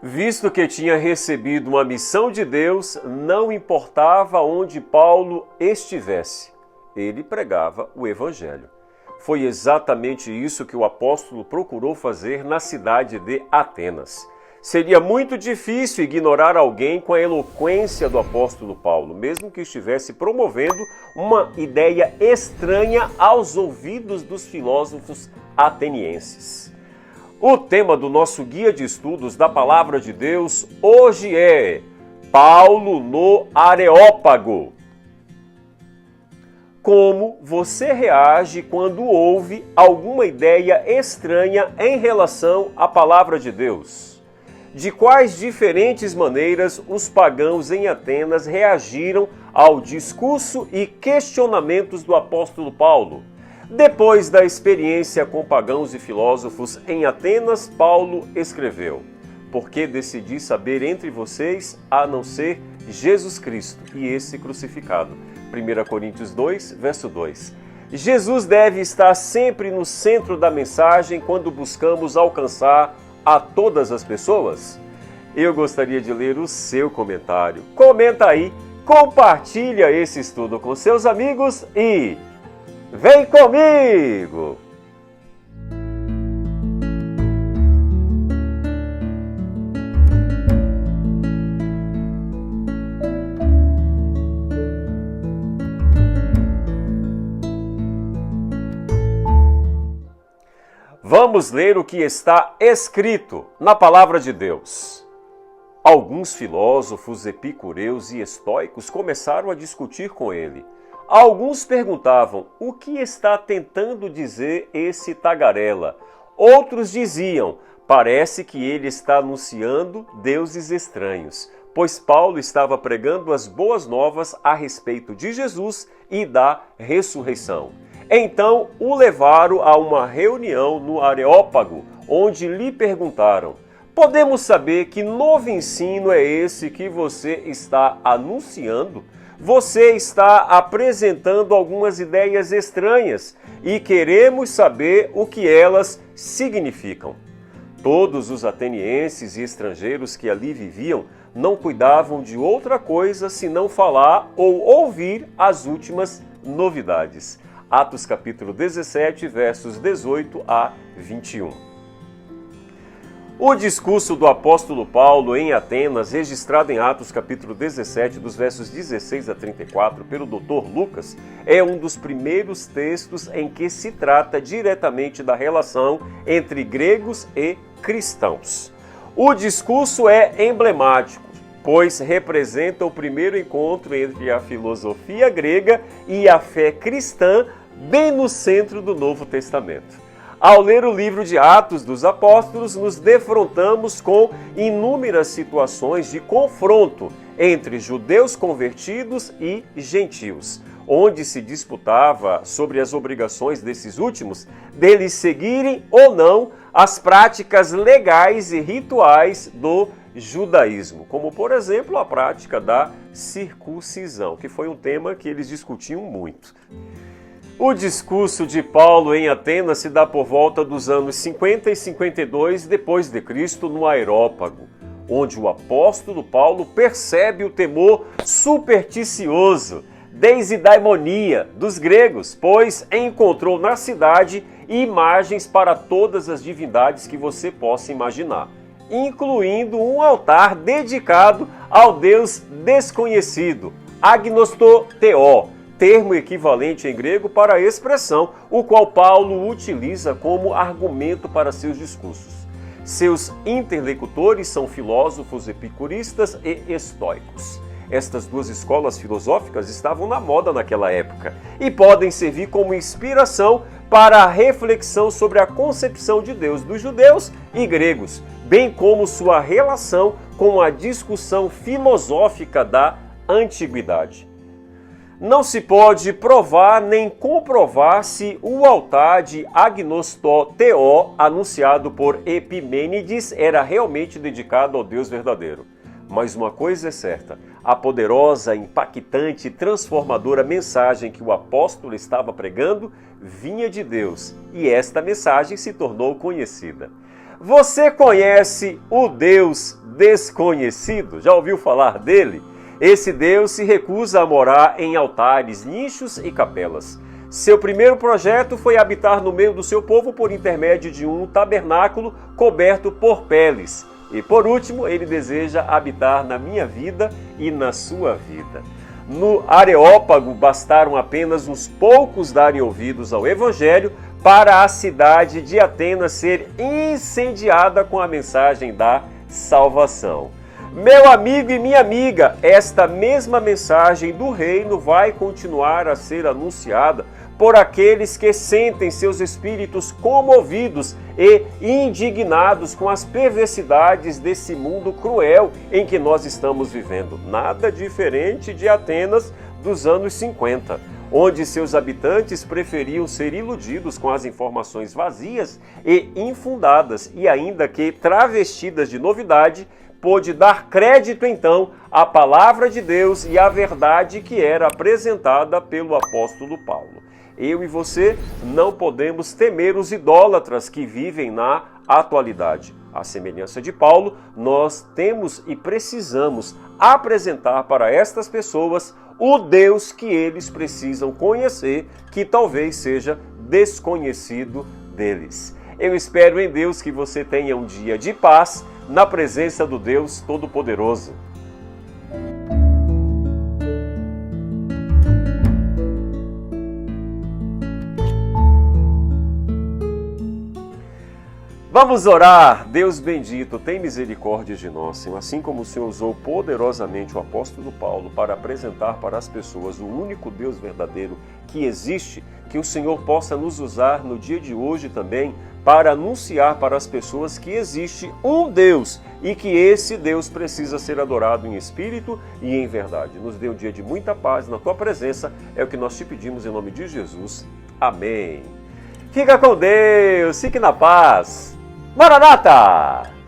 Visto que tinha recebido uma missão de Deus, não importava onde Paulo estivesse, ele pregava o Evangelho. Foi exatamente isso que o apóstolo procurou fazer na cidade de Atenas. Seria muito difícil ignorar alguém com a eloquência do apóstolo Paulo, mesmo que estivesse promovendo uma ideia estranha aos ouvidos dos filósofos atenienses. O tema do nosso guia de estudos da Palavra de Deus hoje é Paulo no Areópago. Como você reage quando ouve alguma ideia estranha em relação à Palavra de Deus? De quais diferentes maneiras os pagãos em Atenas reagiram ao discurso e questionamentos do apóstolo Paulo? Depois da experiência com pagãos e filósofos em Atenas, Paulo escreveu: porque decidi saber entre vocês a não ser Jesus Cristo e esse crucificado. 1 Coríntios 2, verso 2. Jesus deve estar sempre no centro da mensagem quando buscamos alcançar a todas as pessoas? Eu gostaria de ler o seu comentário. Comenta aí, compartilha esse estudo com seus amigos e vem comigo! Vamos ler o que está escrito na Palavra de Deus. Alguns filósofos epicureus e estoicos começaram a discutir com ele. Alguns perguntavam: o que está tentando dizer esse tagarela? Outros diziam: parece que ele está anunciando deuses estranhos, pois Paulo estava pregando as boas novas a respeito de Jesus e da ressurreição. Então o levaram a uma reunião no Areópago, onde lhe perguntaram: podemos saber que novo ensino é esse que você está anunciando? Você está apresentando algumas ideias estranhas e queremos saber o que elas significam. Todos os atenienses e estrangeiros que ali viviam não cuidavam de outra coisa senão falar ou ouvir as últimas novidades. Atos capítulo 17, versos 18 a 21. O discurso do apóstolo Paulo em Atenas, registrado em Atos capítulo 17, dos versos 16 a 34, pelo Dr. Lucas, é um dos primeiros textos em que se trata diretamente da relação entre gregos e cristãos. O discurso é emblemático, pois representa o primeiro encontro entre a filosofia grega e a fé cristã, bem no centro do Novo Testamento. Ao ler o livro de Atos dos Apóstolos, nos defrontamos com inúmeras situações de confronto entre judeus convertidos e gentios, onde se disputava sobre as obrigações desses últimos deles seguirem ou não as práticas legais e rituais do judaísmo, como por exemplo a prática da circuncisão, que foi um tema que eles discutiam muito. O discurso de Paulo em Atenas se dá por volta dos anos 50 e 52 depois de Cristo no Areópago, onde o apóstolo Paulo percebe o temor supersticioso, desidaimonia dos gregos, pois encontrou na cidade imagens para todas as divindades que você possa imaginar, incluindo um altar dedicado ao Deus desconhecido, agnostoteó, termo equivalente em grego para a expressão, o qual Paulo utiliza como argumento para seus discursos. Seus interlocutores são filósofos epicuristas e estoicos. Estas duas escolas filosóficas estavam na moda naquela época e podem servir como inspiração para a reflexão sobre a concepção de Deus dos judeus e gregos, bem como sua relação com a discussão filosófica da antiguidade. Não se pode provar nem comprovar se o altar de agnostoteó anunciado por Epimênides era realmente dedicado ao Deus verdadeiro. Mas uma coisa é certa, a poderosa, impactante e transformadora mensagem que o apóstolo estava pregando vinha de Deus, e esta mensagem se tornou conhecida. Você conhece o Deus desconhecido? Já ouviu falar dele? Esse Deus se recusa a morar em altares, nichos e capelas. Seu primeiro projeto foi habitar no meio do seu povo por intermédio de um tabernáculo coberto por peles. E por último, ele deseja habitar na minha vida e na sua vida. No Areópago, bastaram apenas uns poucos darem ouvidos ao Evangelho para a cidade de Atenas ser incendiada com a mensagem da salvação. Meu amigo e minha amiga, esta mesma mensagem do reino vai continuar a ser anunciada por aqueles que sentem seus espíritos comovidos e indignados com as perversidades desse mundo cruel em que nós estamos vivendo. Nada diferente de Atenas dos anos 50, onde seus habitantes preferiam ser iludidos com as informações vazias e infundadas e ainda que travestidas de novidade, pôde dar crédito então à palavra de Deus e à verdade que era apresentada pelo apóstolo Paulo. Eu e você não podemos temer os idólatras que vivem na atualidade. À semelhança de Paulo, nós temos e precisamos apresentar para estas pessoas o Deus que eles precisam conhecer, que talvez seja desconhecido deles. Eu espero em Deus que você tenha um dia de paz na presença do Deus Todo-Poderoso. Vamos orar. Deus bendito, tem misericórdia de nós, Senhor. Assim como o Senhor usou poderosamente o apóstolo Paulo para apresentar para as pessoas o único Deus verdadeiro que existe, que o Senhor possa nos usar no dia de hoje também para anunciar para as pessoas que existe um Deus e que esse Deus precisa ser adorado em espírito e em verdade. Nos dê um dia de muita paz na Tua presença, é o que nós te pedimos em nome de Jesus. Amém. Fica com Deus, fique na paz. Maranata!